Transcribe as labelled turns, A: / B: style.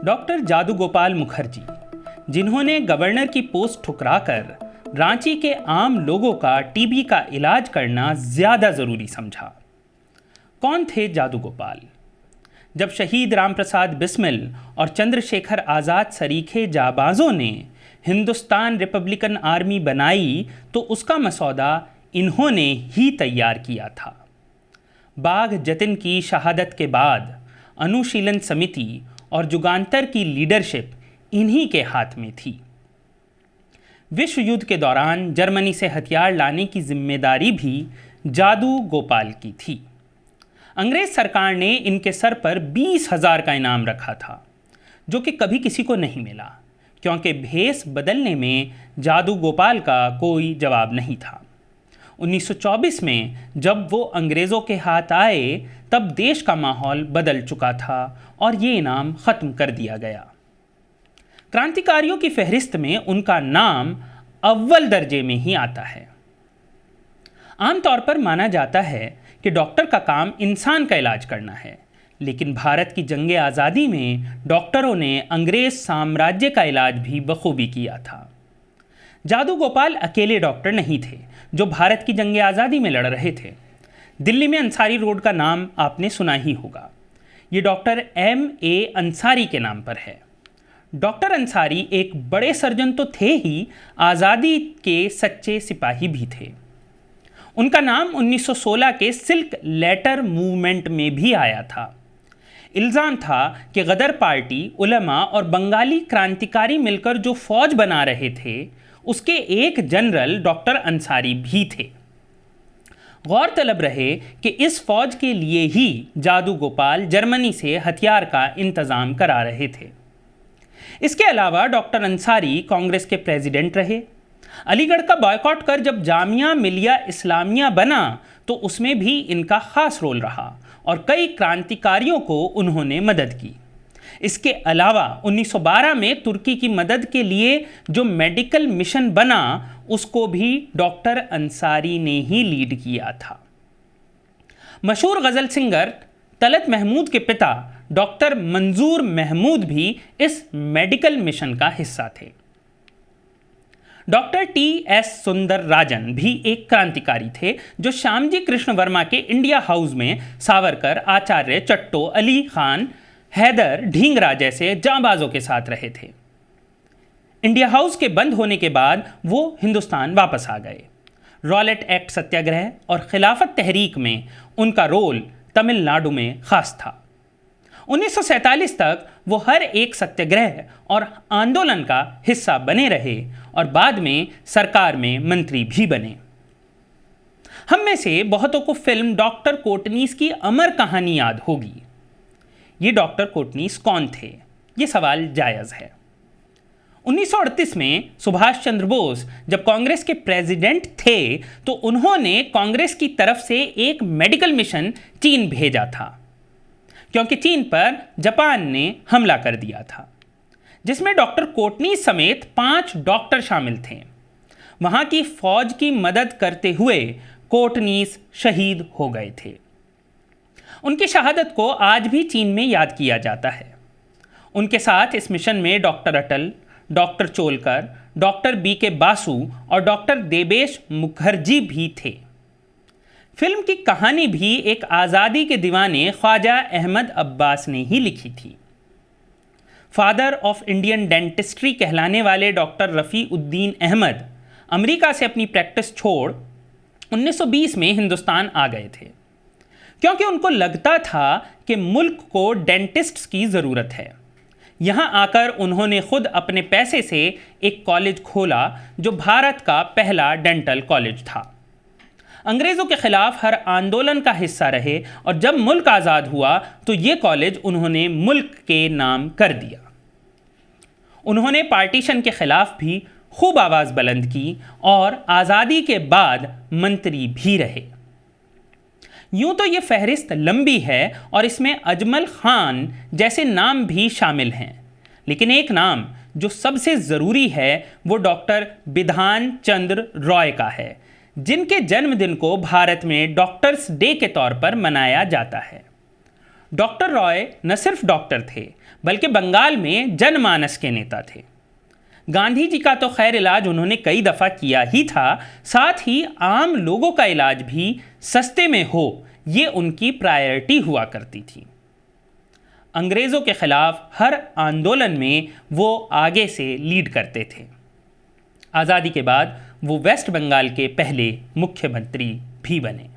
A: Doctor जादू गोपाल मुखर्जी, जिन्होंने governor की पोस्ट ठुकराकर रांची के आम लोगों का टीबी का इलाज करना ज़्यादा ज़रूरी समझा। कौन थे जादू गोपाल? जब शहीद रामप्रसाद बिस्मिल और चंद्रशेखर आज़ाद सरीखे जाबाजों ने हिंदुस्तान रिपब्लिकन आर्मी बनाई तो उसका मसौदा इन्होंने ही तैयार किया था। बाघ जतिन की शहादत के बाद अनुशीलन समिति और जुगांतर की लीडरशिप इन्हीं के हाथ में थी। विश्व युद्ध के दौरान जर्मनी से हथियार लाने की जिम्मेदारी भी जादू गोपाल की थी। अंग्रेज सरकार ने इनके सर पर 20,000 का इनाम रखा था, जो कि कभी किसी को नहीं मिला, क्योंकि भेष बदलने में जादू गोपाल का कोई जवाब नहीं था। 1924 में जब वो अंग्रेज़ों के हाथ आए तब देश का माहौल बदल चुका था और ये इनाम ख़त्म कर दिया गया। क्रांतिकारियों की फहरिस्त में उनका नाम अव्वल दर्जे में ही आता है। आमतौर पर माना जाता है कि डॉक्टर का काम इंसान का इलाज करना है, लेकिन भारत की जंगे आज़ादी में डॉक्टरों ने अंग्रेज साम्राज्य का इलाज भी बखूबी किया था। जादू गोपाल अकेले डॉक्टर नहीं थे जो भारत की जंगे आज़ादी में लड़ रहे थे। दिल्ली में अंसारी रोड का नाम आपने सुना ही होगा। ये डॉक्टर M.A. अंसारी के नाम पर है। डॉक्टर अंसारी एक बड़े सर्जन तो थे ही, आज़ादी के सच्चे सिपाही भी थे। उनका नाम 1916 के सिल्क लेटर मूवमेंट में भी आया था। इल्ज़ाम था कि गदर पार्टी, उलमा और बंगाली क्रांतिकारी मिलकर जो फौज बना रहे थे उसके एक जनरल डॉक्टर अंसारी भी थे। गौरतलब रहे कि इस फौज के लिए ही जादू गोपाल जर्मनी से हथियार का इंतज़ाम करा रहे थे। इसके अलावा डॉक्टर अंसारी कांग्रेस के प्रेसिडेंट रहे। अलीगढ़ का बॉयकॉट कर जब जामिया मिलिया इस्लामिया बना तो उसमें भी इनका खास रोल रहा और कई क्रांतिकारियों को उन्होंने मदद की। इसके अलावा 1912 में तुर्की की मदद के लिए जो मेडिकल मिशन बना उसको भी डॉक्टर अंसारी ने ही लीड किया था। मशहूर गज़ल सिंगर तलत महमूद के पिता डॉक्टर मंजूर महमूद भी इस मेडिकल मिशन का हिस्सा थे। Doctor T.S. सुंदरराजन भी एक क्रांतिकारी थे जो श्यामजी कृष्ण वर्मा के इंडिया हाउस में सावरकर, आचार्य, चट्टो, अली खान, हैदर, ढींगरा जैसे जांबाजों के साथ रहे थे। इंडिया हाउस के बंद होने के बाद वो हिंदुस्तान वापस आ गए। रॉलेट एक्ट सत्याग्रह और खिलाफत तहरीक में उनका रोल तमिलनाडु में खास था। 1947 तक वो हर एक सत्याग्रह और आंदोलन का हिस्सा बने रहे और बाद में सरकार में मंत्री भी बने। हम में से बहुतों को फिल्म डॉक्टर कोटनीस की अमर कहानी याद होगी। ये डॉक्टर कोटनीस कौन थे? ये सवाल जायज़ है। 1938 में सुभाष चंद्र बोस जब कांग्रेस के प्रेसिडेंट थे तो उन्होंने कांग्रेस की तरफ से एक मेडिकल मिशन चीन भेजा था, क्योंकि चीन पर जापान ने हमला कर दिया था, जिसमें डॉक्टर कोटनीस समेत 5 डॉक्टर शामिल थे। वहाँ की फौज की मदद करते हुए कोटनीस शहीद हो गए थे। उनकी शहादत को आज भी चीन में याद किया जाता है। उनके साथ इस मिशन में doctor Atal, doctor Cholkar, doctor B.K. Basu और डॉक्टर देबेश मुखर्जी भी थे। फिल्म की कहानी भी एक आज़ादी के दीवाने ख्वाजा अहमद अब्बास ने ही लिखी थी। फादर ऑफ इंडियन डेंटिस्ट्री कहलाने वाले डॉक्टर रफ़ी उद्दीन अहमद अमेरिका से अपनी प्रैक्टिस छोड़ 1920 में हिंदुस्तान आ गए थे, क्योंकि उनको लगता था कि मुल्क को डेंटिस्ट्स की ज़रूरत है। यहाँ आकर उन्होंने खुद अपने पैसे से एक कॉलेज खोला जो भारत का पहला डेंटल कॉलेज था। अंग्रेज़ों के ख़िलाफ़ हर आंदोलन का हिस्सा रहे और जब मुल्क आज़ाद हुआ तो ये कॉलेज उन्होंने मुल्क के नाम कर दिया। उन्होंने पार्टीशन के ख़िलाफ़ भी खूब आवाज़ बुलंद की और आज़ादी के बाद मंत्री भी रहे। यूँ तो ये फहरिस्त लंबी है और इसमें अजमल खान जैसे नाम भी शामिल हैं, लेकिन एक नाम जो सबसे ज़रूरी है वो डॉक्टर बिधान चंद्र रॉय का है, जिनके जन्मदिन को भारत में डॉक्टर्स डे के तौर पर मनाया जाता है। डॉक्टर रॉय न सिर्फ डॉक्टर थे बल्कि बंगाल में जनमानस के नेता थे। गांधी जी का तो खैर इलाज उन्होंने कई दफ़ा किया ही था, साथ ही आम लोगों का इलाज भी सस्ते में हो, ये उनकी प्रायोरिटी हुआ करती थी। अंग्रेज़ों के ख़िलाफ़ हर आंदोलन में वो आगे से लीड करते थे। आज़ादी के बाद वो वेस्ट बंगाल के पहले मुख्यमंत्री भी बने।